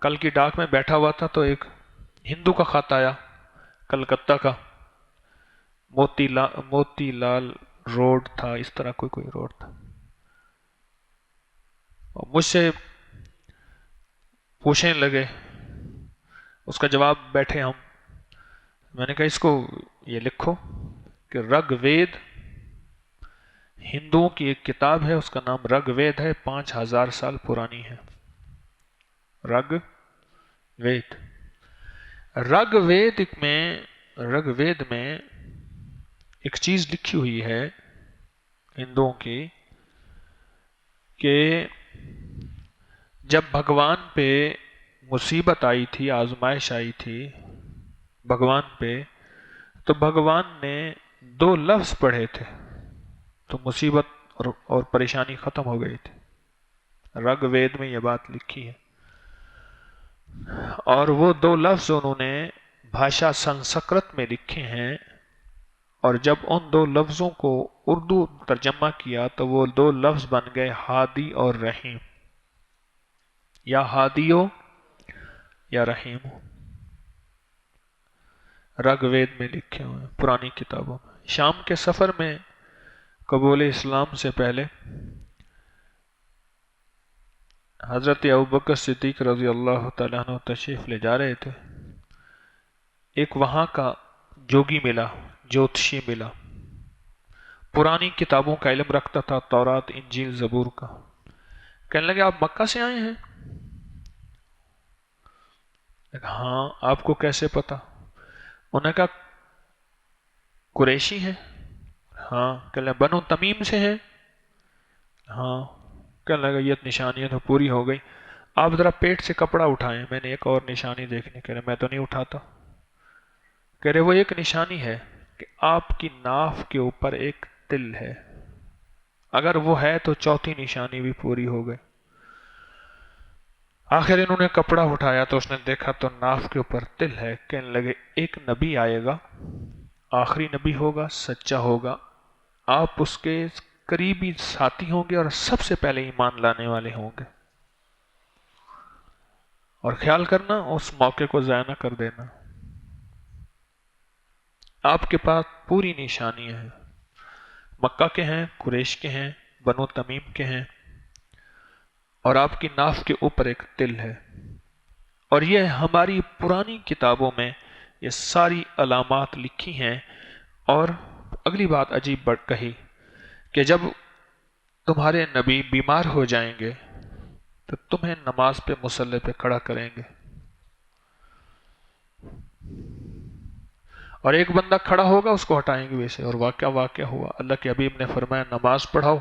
کل کی ڈاک میں بیٹھا ہوا تھا تو ایک ہندو کا خط آیا، کلکتہ کا، موتی لال روڈ تھا، اس طرح کوئی روڈ تھا، اور مجھ سے پوچھنے لگے، اس کا جواب بیٹھے ہم، میں نے کہا اس کو یہ لکھو کہ رگ وید ہندوؤں کی ایک کتاب ہے، اس کا نام رگ وید ہے، 5000 سال پرانی ہے۔ رگ وید، رگ وید میں ایک چیز لکھی ہوئی ہے ہندوؤں کی کہ جب بھگوان پہ مصیبت آئی تھی، آزمائش آئی تھی بھگوان پہ، تو بھگوان نے 2 لفظ پڑھے تھے تو مصیبت اور پریشانی ختم ہو گئی تھی۔ رگ وید میں یہ بات لکھی ہے، اور وہ 2 لفظ انہوں نے بھاشا سنسکرت میں لکھے ہیں، اور جب ان 2 لفظوں کو اردو ترجمہ کیا تو وہ 2 لفظ بن گئے ہادی اور رحیم، یا ہادیو یا رحیم، رگ وید میں لکھے ہوئے ہیں پرانی کتابوں میں۔ شام کے سفر میں قبول اسلام سے پہلے حضرت ابوبکر صدیق رضی اللہ تعالیٰ عنہ تشریف لے جا رہے تھے، ایک وہاں کا جوگی ملا، جوتشی ملا، پرانی کتابوں کا علم رکھتا تھا، تورات، انجیل، زبور کا۔ کہنے لگے آپ مکہ سے آئے ہیں؟ ہاں، آپ کو کیسے پتا؟ انہوں نے کہا قریشی ہیں؟ ہاں۔ کہنے لگے بنو تمیم سے ہیں؟ ہاں۔ کہنے لگا یہ نشانیاں تو پوری ہو گئی، آپ ذرا پیٹ سے کپڑا اٹھائیں، میں نے ایک اور نشانی دیکھنی۔ کہہ رہے میں تو نہیں اٹھاتا۔ کہہ رہے وہ ایک نشانی ہے کہ آپ کی ناف کے اوپر ایک تل ہے، اگر وہ ہے تو 4تھی نشانی بھی پوری ہو گئی۔ آخر انہوں نے کپڑا اٹھایا تو اس نے دیکھا تو ناف کے اوپر تل ہے۔ کہنے لگے ایک نبی آئے گا، آخری نبی ہوگا، سچا ہوگا، آپ اس کے قریبی ساتھی ہوں گے اور سب سے پہلے ایمان لانے والے ہوں گے، اور خیال کرنا اس موقع کو ضائع نہ کر دینا۔ آپ کے پاس پوری نشانیاں ہیں، مکہ کے ہیں، قریش کے ہیں، بنو تمیم کے ہیں، اور آپ کی ناف کے اوپر ایک تل ہے، اور یہ ہماری پرانی کتابوں میں یہ ساری علامات لکھی ہیں۔ اور اگلی بات عجیب کہی کہ جب تمہارے نبی بیمار ہو جائیں گے تو تمہیں نماز پہ مصلی پہ کھڑا کریں گے، اور ایک بندہ کھڑا ہوگا اس کو ہٹائیں گے ویسے۔ اور واقعہ ہوا، اللہ کے حبیب نے فرمایا نماز پڑھاؤ۔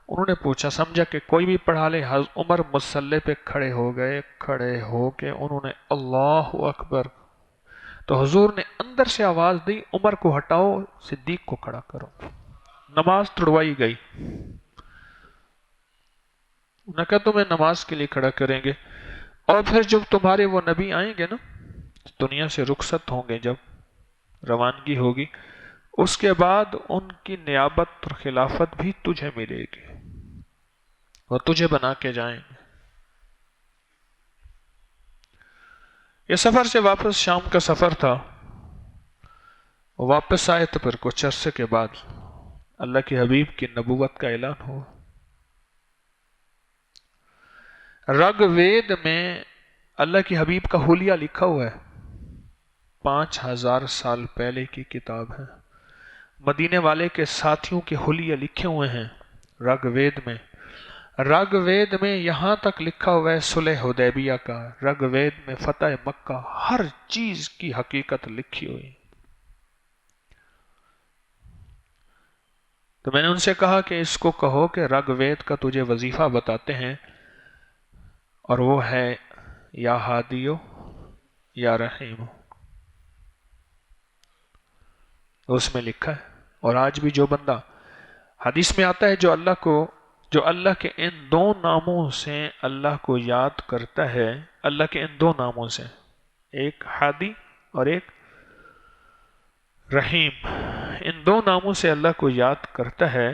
انہوں نے پوچھا، سمجھا کہ کوئی بھی پڑھا لے؟ حضرت عمر مصلی پہ کھڑے ہو گئے، کھڑے ہو کے انہوں نے اللہ اکبر، تو حضور نے اندر سے آواز دی عمر کو ہٹاؤ، صدیق کو کھڑا کرو، نماز تڑوائی گئی۔ انہوں نے کہا تمہیں نماز کے لیے کھڑا کریں گے، اور پھر جب تمہارے وہ نبی آئیں گے نا، دنیا سے رخصت ہوں گے، جب روانگی ہوگی، اس کے بعد ان کی نیابت اور خلافت بھی تجھے ملے گی، وہ تجھے بنا کے جائیں گے۔ یہ سفر سے واپس، شام کا سفر تھا، واپس آئے تو پھر کچھ عرصے کے بعد اللہ کے حبیب کی نبوت کا اعلان ہوا۔ رگ وید میں اللہ کے حبیب کا حلیہ لکھا ہوا ہے، 5000 سال پہلے کی کتاب ہے، مدینے والے کے ساتھیوں کے حلیہ لکھے ہوئے ہیں رگ وید میں۔ رگ وید میں یہاں تک لکھا ہوا ہے صلح حدیبیہ کا، رگ وید میں فتح مکہ، ہر چیز کی حقیقت لکھی ہوئی۔ تو میں نے ان سے کہا کہ اس کو کہو کہ رگ وید کا تجھے وظیفہ بتاتے ہیں، اور وہ ہے یا ہادیو یا رحیم، اس میں لکھا ہے۔ اور آج بھی جو بندہ، حدیث میں آتا ہے جو اللہ کے ان 2 ناموں سے اللہ کو یاد کرتا ہے، اللہ کے ان 2 ناموں سے، ایک ہادی اور ایک رحیم، ان 2 ناموں سے اللہ کو یاد کرتا ہے،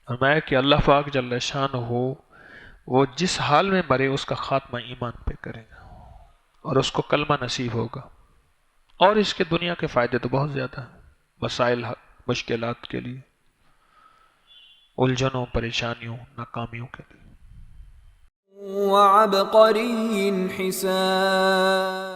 فرمایا کہ اللہ پاک جل شانہ وہ جس حال میں مرے اس کا خاتمہ ایمان پہ کرے گا اور اس کو کلمہ نصیب ہوگا، اور اس کے دنیا کے فائدے تو بہت زیادہ ہیں، مسائل مشکلات کے لیے، الجھنوں پریشانیوں ناکامیوں کے لیے۔ وعبقری حسان